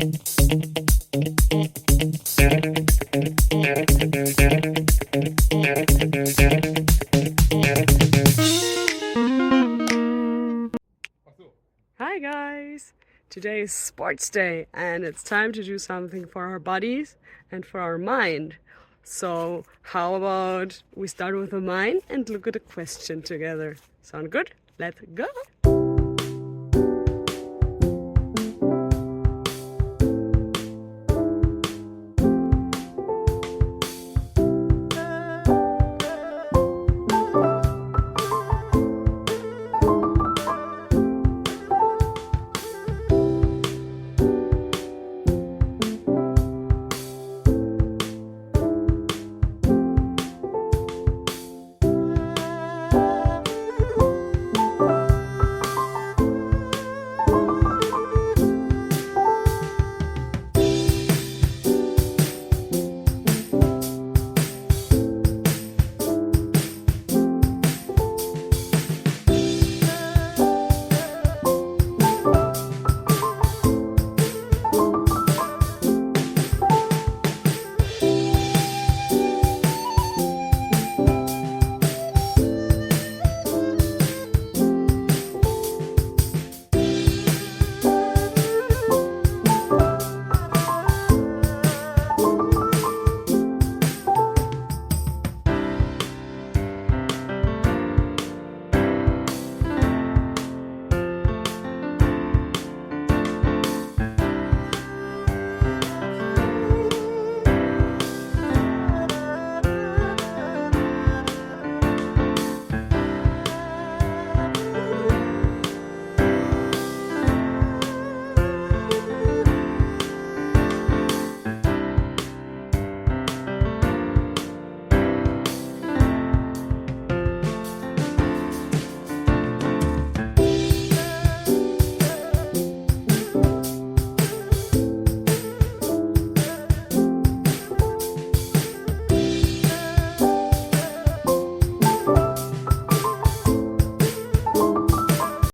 Hi guys! Today is sports day and it's time to do something for our bodies and for our mind. So how about we start with the mind and look at a question together? Sound good? Let's go!